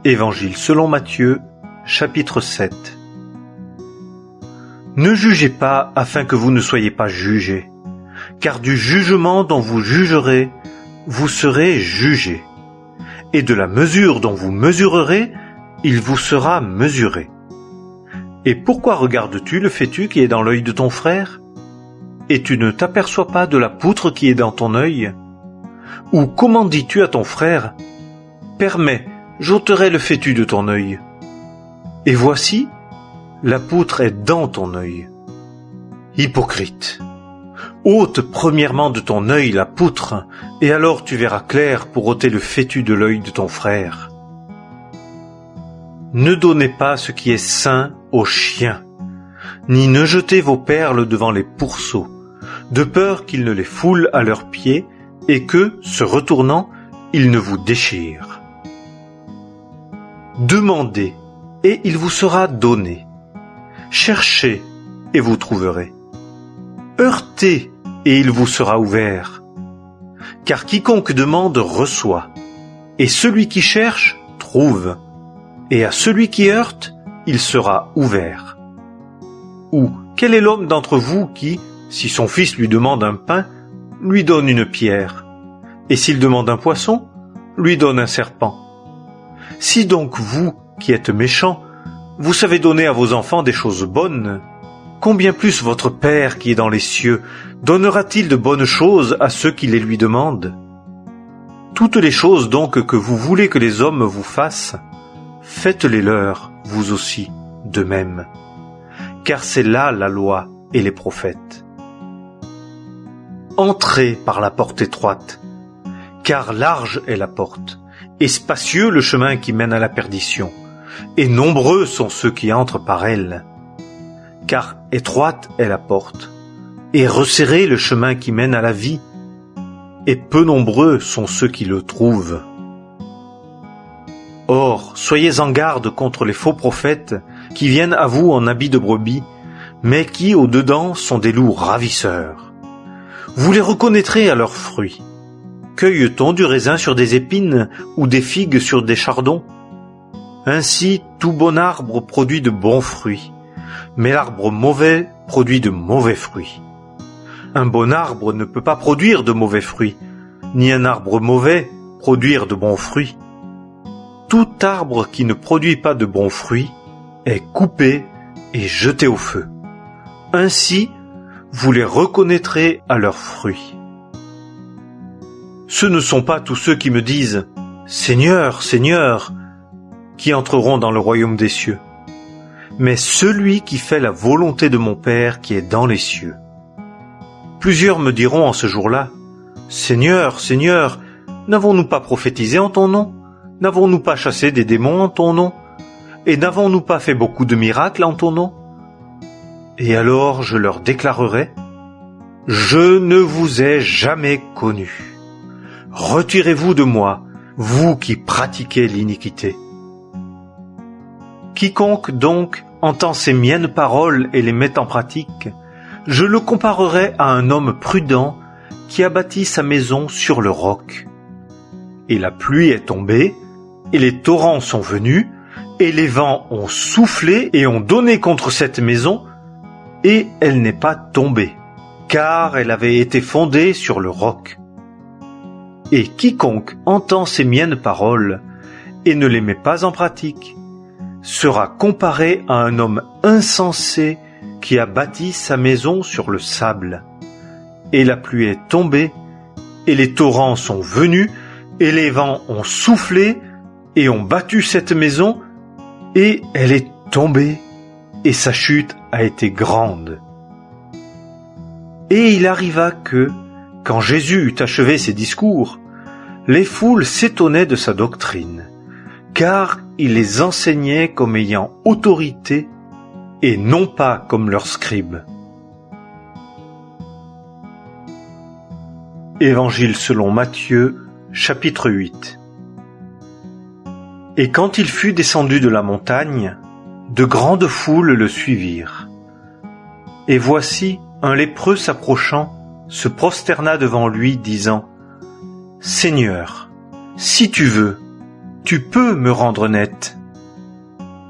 Évangile selon Matthieu, chapitre 7. Ne jugez pas afin que vous ne soyez pas jugés, car du jugement dont vous jugerez, vous serez jugés, et de la mesure dont vous mesurerez, il vous sera mesuré. Et pourquoi regardes-tu le fétu qui est dans l'œil de ton frère, et tu ne t'aperçois pas de la poutre qui est dans ton œil? Ou comment dis-tu à ton frère, « Permets, j'ôterai le fétu de ton œil » et voici, la poutre est dans ton œil. Hypocrite, ôte premièrement de ton œil la poutre, et alors tu verras clair pour ôter le fétu de l'œil de ton frère. Ne donnez pas ce qui est sain aux chiens, ni ne jetez vos perles devant les pourceaux, de peur qu'ils ne les foulent à leurs pieds, et que, se retournant, ils ne vous déchirent. Demandez, et il vous sera donné. Cherchez, et vous trouverez. Heurtez, et il vous sera ouvert. Car quiconque demande reçoit, et celui qui cherche trouve, et à celui qui heurte, il sera ouvert. Ou quel est l'homme d'entre vous qui, si son fils lui demande un pain, lui donne une pierre, et s'il demande un poisson, lui donne un serpent? Si donc vous, qui êtes méchants, vous savez donner à vos enfants des choses bonnes, combien plus votre Père qui est dans les cieux donnera-t-il de bonnes choses à ceux qui les lui demandent? Toutes les choses donc que vous voulez que les hommes vous fassent, faites-les leur, vous aussi, de même. Car c'est là la loi et les prophètes. Entrez par la porte étroite, car large est la porte, et spacieux le chemin qui mène à la perdition, et nombreux sont ceux qui entrent par elle. Car étroite est la porte, et resserré le chemin qui mène à la vie, et peu nombreux sont ceux qui le trouvent. Or, soyez en garde contre les faux prophètes qui viennent à vous en habits de brebis, mais qui, au-dedans, sont des loups ravisseurs. Vous les reconnaîtrez à leurs fruits. Cueille-t-on du raisin sur des épines ou des figues sur des chardons? Ainsi, tout bon arbre produit de bons fruits, mais l'arbre mauvais produit de mauvais fruits. Un bon arbre ne peut pas produire de mauvais fruits, ni un arbre mauvais produire de bons fruits. Tout arbre qui ne produit pas de bons fruits est coupé et jeté au feu. Ainsi, vous les reconnaîtrez à leurs fruits. Ce ne sont pas tous ceux qui me disent « Seigneur, Seigneur » qui entreront dans le royaume des cieux, mais celui qui fait la volonté de mon Père qui est dans les cieux. Plusieurs me diront en ce jour-là « Seigneur, Seigneur, n'avons-nous pas prophétisé en ton nom? N'avons-nous pas chassé des démons en ton nom? Et n'avons-nous pas fait beaucoup de miracles en ton nom ?» Et alors je leur déclarerai « Je ne vous ai jamais connus. Retirez-vous de moi, vous qui pratiquez l'iniquité. » Quiconque donc entend ces miennes paroles et les met en pratique, je le comparerai à un homme prudent qui a bâti sa maison sur le roc. Et la pluie est tombée, et les torrents sont venus, et les vents ont soufflé et ont donné contre cette maison, et elle n'est pas tombée, car elle avait été fondée sur le roc. Et quiconque entend ces miennes paroles et ne les met pas en pratique, sera comparé à un homme insensé qui a bâti sa maison sur le sable. Et la pluie est tombée, et les torrents sont venus, et les vents ont soufflé, et ont battu cette maison, et elle est tombée, et sa chute a été grande. Et il arriva que, quand Jésus eut achevé ses discours, les foules s'étonnaient de sa doctrine, car il les enseignait comme ayant autorité et non pas comme leurs scribes. Évangile selon Matthieu, chapitre 8. Et quand il fut descendu de la montagne, de grandes foules le suivirent. Et voici, un lépreux s'approchant, se prosterna devant lui, disant « Seigneur, si tu veux, tu peux me rendre net. »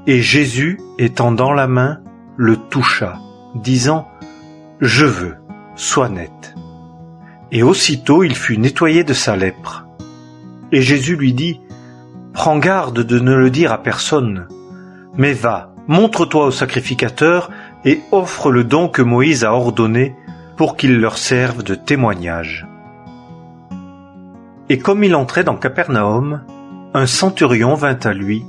Et Jésus, étendant la main, le toucha, disant, « Je veux, sois net. » Et aussitôt il fut nettoyé de sa lèpre. Et Jésus lui dit, « Prends garde de ne le dire à personne, mais va, montre-toi au sacrificateur et offre le don que Moïse a ordonné pour qu'il leur serve de témoignage. » Et comme il entrait dans Capernaum, un centurion vint à lui,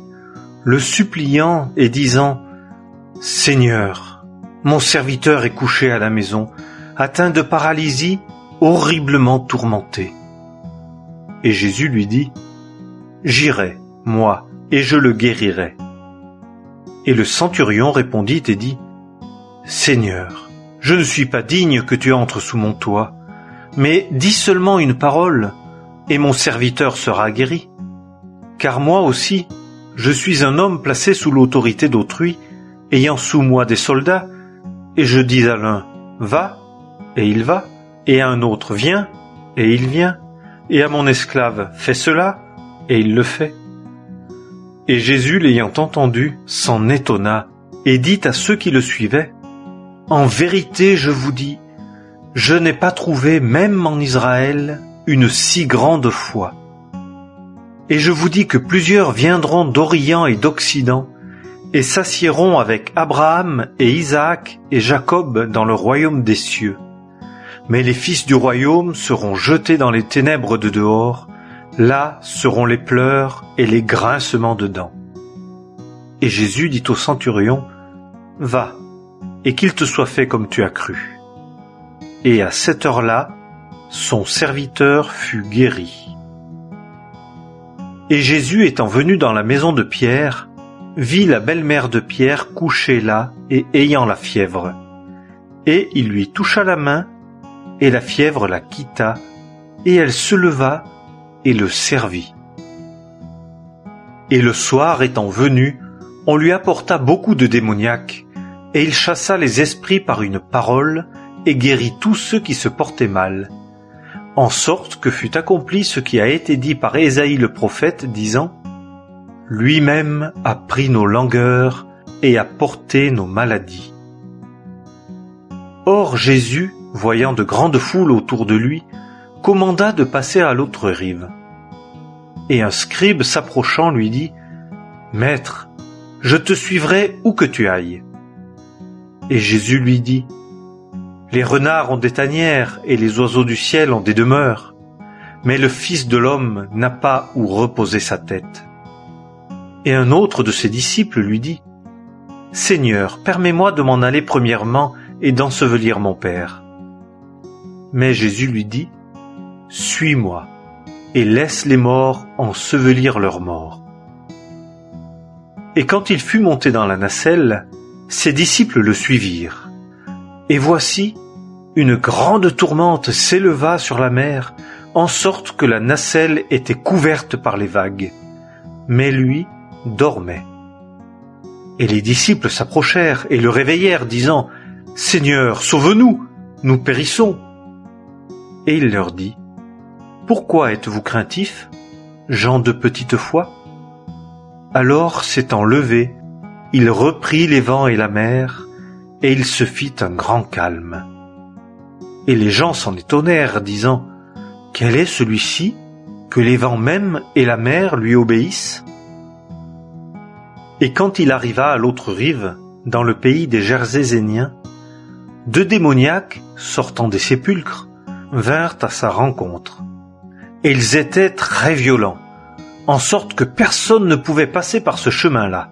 le suppliant et disant, « Seigneur, mon serviteur est couché à la maison, atteint de paralysie, horriblement tourmenté. » Et Jésus lui dit, « J'irai, moi, et je le guérirai. » Et le centurion répondit et dit, « Seigneur, je ne suis pas digne que tu entres sous mon toit, mais dis seulement une parole, et mon serviteur sera guéri. Car moi aussi, je suis un homme placé sous l'autorité d'autrui, ayant sous moi des soldats, et je dis à l'un, va, et il va, et à un autre, viens, et il vient, et à mon esclave, fais cela, et il le fait. » Et Jésus, l'ayant entendu, s'en étonna, et dit à ceux qui le suivaient, « En vérité, je vous dis, je n'ai pas trouvé, même en Israël, une si grande foi. Et je vous dis que plusieurs viendront d'Orient et d'Occident, et s'assiéront avec Abraham et Isaac et Jacob dans le royaume des cieux. Mais les fils du royaume seront jetés dans les ténèbres de dehors, là seront les pleurs et les grincements de dents. » Et Jésus dit au centurion, « Va, et qu'il te soit fait comme tu as cru. » Et à cette heure-là, son serviteur fut guéri. Et Jésus, étant venu dans la maison de Pierre, vit la belle-mère de Pierre couchée là et ayant la fièvre. Et il lui toucha la main, et la fièvre la quitta, et elle se leva et le servit. Et le soir étant venu, on lui apporta beaucoup de démoniaques, et il chassa les esprits par une parole, et guérit tous ceux qui se portaient mal, en sorte que fut accompli ce qui a été dit par Ésaïe le prophète, disant, « Lui-même a pris nos langueurs et a porté nos maladies. » Or Jésus, voyant de grandes foules autour de lui, commanda de passer à l'autre rive. Et un scribe s'approchant lui dit, « Maître, je te suivrai où que tu ailles. » Et Jésus lui dit, « Les renards ont des tanières et les oiseaux du ciel ont des demeures, mais le Fils de l'homme n'a pas où reposer sa tête. » Et un autre de ses disciples lui dit, « Seigneur, permets-moi de m'en aller premièrement et d'ensevelir mon Père. » Mais Jésus lui dit, « Suis-moi, et laisse les morts ensevelir leurs morts. » Et quand il fut monté dans la nacelle, ses disciples le suivirent. Et voici, une grande tourmente s'éleva sur la mer, en sorte que la nacelle était couverte par les vagues. Mais lui dormait. Et les disciples s'approchèrent et le réveillèrent, disant, « Seigneur, sauve-nous, nous périssons. » Et il leur dit, « Pourquoi êtes-vous craintifs, gens de petite foi ?» Alors, s'étant levé, il reprit les vents et la mer, et il se fit un grand calme. Et les gens s'en étonnèrent, disant, « Quel est celui-ci, que les vents même et la mer lui obéissent ?» Et quand il arriva à l'autre rive, dans le pays des Gerséséniens, 2 démoniaques, sortant des sépulcres, vinrent à sa rencontre. Et ils étaient très violents, en sorte que personne ne pouvait passer par ce chemin-là.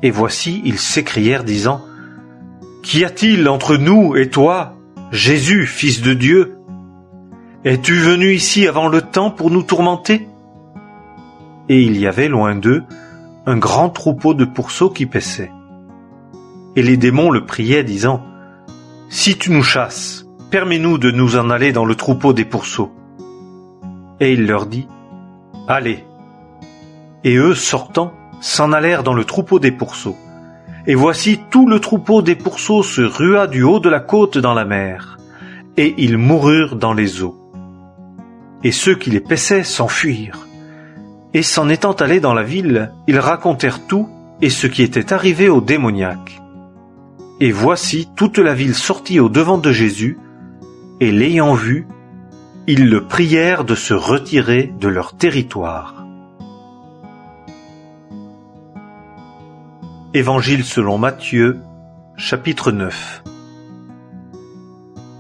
Et voici, ils s'écrièrent, disant, « Qu'y a-t-il entre nous et toi, Jésus, Fils de Dieu? Es-tu venu ici avant le temps pour nous tourmenter ?» Et il y avait loin d'eux un grand troupeau de pourceaux qui paissaient. Et les démons le priaient, disant, « Si tu nous chasses, permets-nous de nous en aller dans le troupeau des pourceaux. » Et il leur dit, « Allez. » Et eux, sortant, s'en allèrent dans le troupeau des pourceaux. Et voici tout le troupeau des pourceaux se rua du haut de la côte dans la mer, et ils moururent dans les eaux. Et ceux qui les paissaient s'enfuirent. Et s'en étant allés dans la ville, ils racontèrent tout et ce qui était arrivé au démoniaque. Et voici toute la ville sortit au devant de Jésus, et l'ayant vu, ils le prièrent de se retirer de leur territoire. Évangile selon Matthieu, chapitre 9.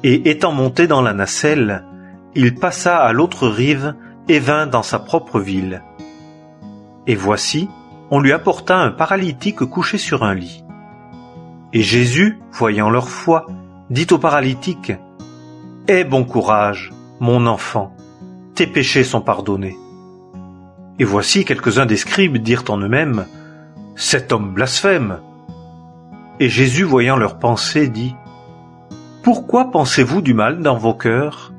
Et étant monté dans la nacelle, il passa à l'autre rive et vint dans sa propre ville. Et voici, on lui apporta un paralytique couché sur un lit. Et Jésus, voyant leur foi, dit au paralytique : « Aie bon courage, mon enfant, tes péchés sont pardonnés. » Et voici quelques-uns des scribes dirent en eux-mêmes : « Cet homme blasphème. » Et Jésus, voyant leurs pensées, dit : « Pourquoi pensez-vous du mal dans vos cœurs ?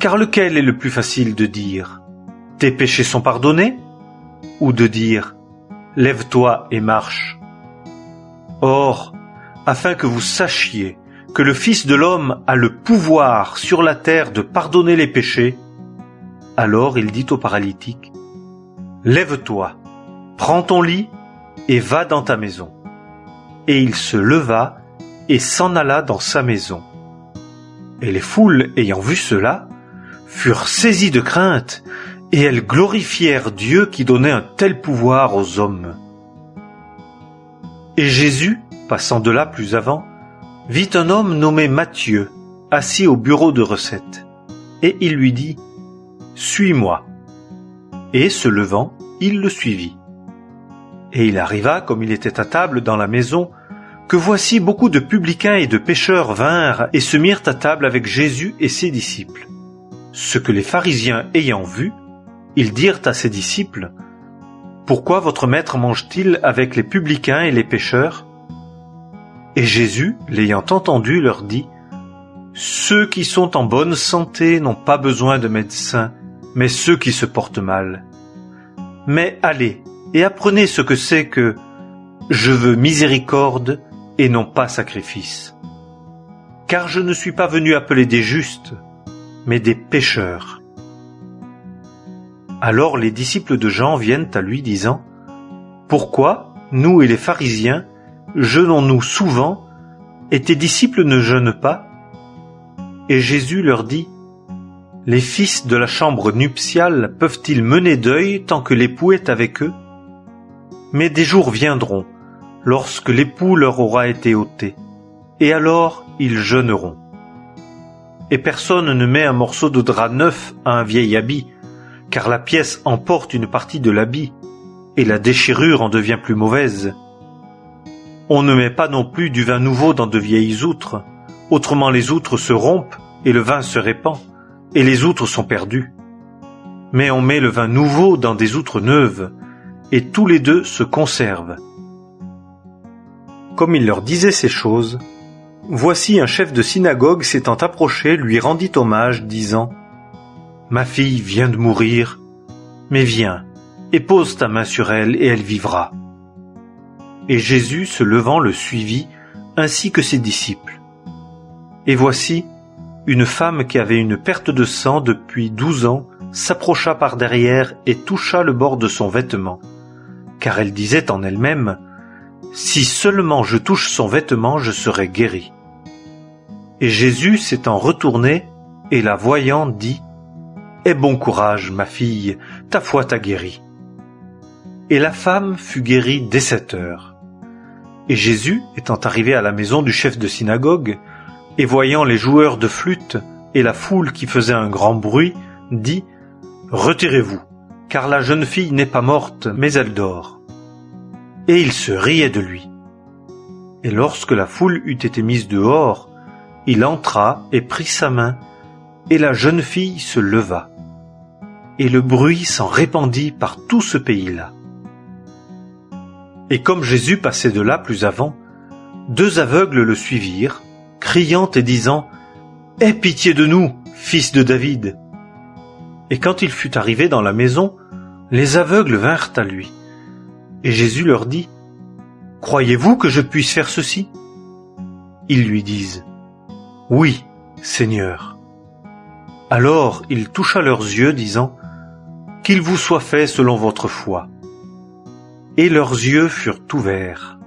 Car lequel est le plus facile de dire : tes péchés sont pardonnés ? Ou de dire : lève-toi et marche ? Or, afin que vous sachiez que le Fils de l'homme a le pouvoir sur la terre de pardonner les péchés, alors il dit au paralytique : lève-toi, prends ton lit et va dans ta maison. Et il se leva et s'en alla dans sa maison. Et les foules, ayant vu cela, furent saisies de crainte, et elles glorifièrent Dieu qui donnait un tel pouvoir aux hommes. Et Jésus, passant de là plus avant, vit un homme nommé Matthieu, assis au bureau de recette, et il lui dit : « Suis-moi. » Et se levant, il le suivit. Et il arriva, comme il était à table dans la maison, que voici beaucoup de publicains et de pécheurs vinrent et se mirent à table avec Jésus et ses disciples. Ce que les pharisiens ayant vu, ils dirent à ses disciples : « Pourquoi votre maître mange-t-il avec les publicains et les pécheurs ?» Et Jésus, l'ayant entendu, leur dit : « Ceux qui sont en bonne santé n'ont pas besoin de médecin, mais ceux qui se portent mal. Mais allez et apprenez ce que c'est que « Je veux miséricorde et non pas sacrifice. » Car je ne suis pas venu appeler des justes, mais des pécheurs. Alors les disciples de Jean viennent à lui disant : « Pourquoi, nous et les pharisiens, jeûnons-nous souvent, et tes disciples ne jeûnent pas ?» Et Jésus leur dit : « Les fils de la chambre nuptiale peuvent-ils mener deuil tant que l'époux est avec eux ? Mais des jours viendront, lorsque l'époux leur aura été ôté, et alors ils jeûneront. Et personne ne met un morceau de drap neuf à un vieil habit, car la pièce emporte une partie de l'habit, et la déchirure en devient plus mauvaise. On ne met pas non plus du vin nouveau dans de vieilles outres, autrement les outres se rompent et le vin se répand, et les outres sont perdues. Mais on met le vin nouveau dans des outres neuves, et tous les deux se conservent. » Comme il leur disait ces choses, voici un chef de synagogue s'étant approché lui rendit hommage, disant : « Ma fille vient de mourir, mais viens, et pose ta main sur elle, et elle vivra. » Et Jésus, se levant, le suivit, ainsi que ses disciples. Et voici, une femme qui avait une perte de sang depuis 12 ans s'approcha par derrière et toucha le bord de son vêtement, car elle disait en elle-même : « Si seulement je touche son vêtement, je serai guérie. » Et Jésus, s'étant retourné, et la voyant, dit : « Aie bon courage, ma fille, ta foi t'a guérie. » Et la femme fut guérie dès 7 heures. Et Jésus, étant arrivé à la maison du chef de synagogue, et voyant les joueurs de flûte et la foule qui faisait un grand bruit, dit : « Retirez-vous, car la jeune fille n'est pas morte, mais elle dort. » Et il se riait de lui. Et lorsque la foule eut été mise dehors, il entra et prit sa main, et la jeune fille se leva. Et le bruit s'en répandit par tout ce pays-là. Et comme Jésus passait de là plus avant, 2 aveugles le suivirent, criant et disant : « Aie pitié de nous, fils de David !» Et quand il fut arrivé dans la maison, les aveugles vinrent à lui. Et Jésus leur dit : « Croyez-vous que je puisse faire ceci ? » Ils lui disent : « Oui, Seigneur. » Alors il toucha leurs yeux, disant : « qu'il vous soit fait selon votre foi. » Et leurs yeux furent ouverts.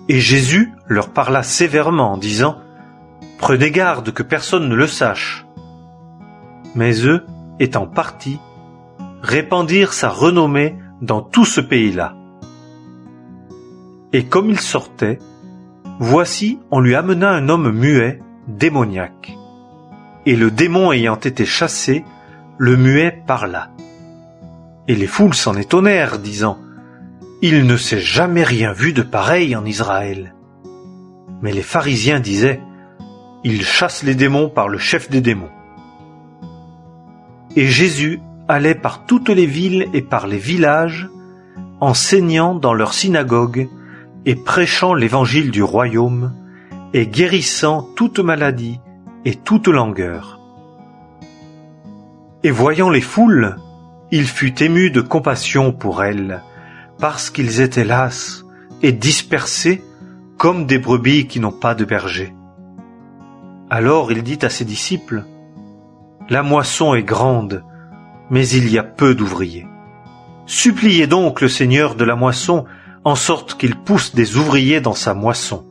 Et Jésus leur parla sévèrement, disant, « Prenez garde que personne ne le sache. » Mais eux, étant partis, répandirent sa renommée dans tout ce pays-là. Et comme il sortait, voici, on lui amena un homme muet, démoniaque. Et le démon ayant été chassé, le muet parla. Et les foules s'en étonnèrent, disant, « Il ne s'est jamais rien vu de pareil en Israël. » Mais les pharisiens disaient, « Il chasse les démons par le chef des démons. » Et Jésus allait par toutes les villes et par les villages, enseignant dans leurs synagogues et prêchant l'évangile du royaume, et guérissant toute maladie et toute langueur. Et voyant les foules, il fut ému de compassion pour elles, parce qu'ils étaient lasses et dispersés comme des brebis qui n'ont pas de berger. Alors il dit à ses disciples, « La moisson est grande, mais il y a peu d'ouvriers. Suppliez donc le Seigneur de la moisson en sorte qu'il pousse des ouvriers dans sa moisson. »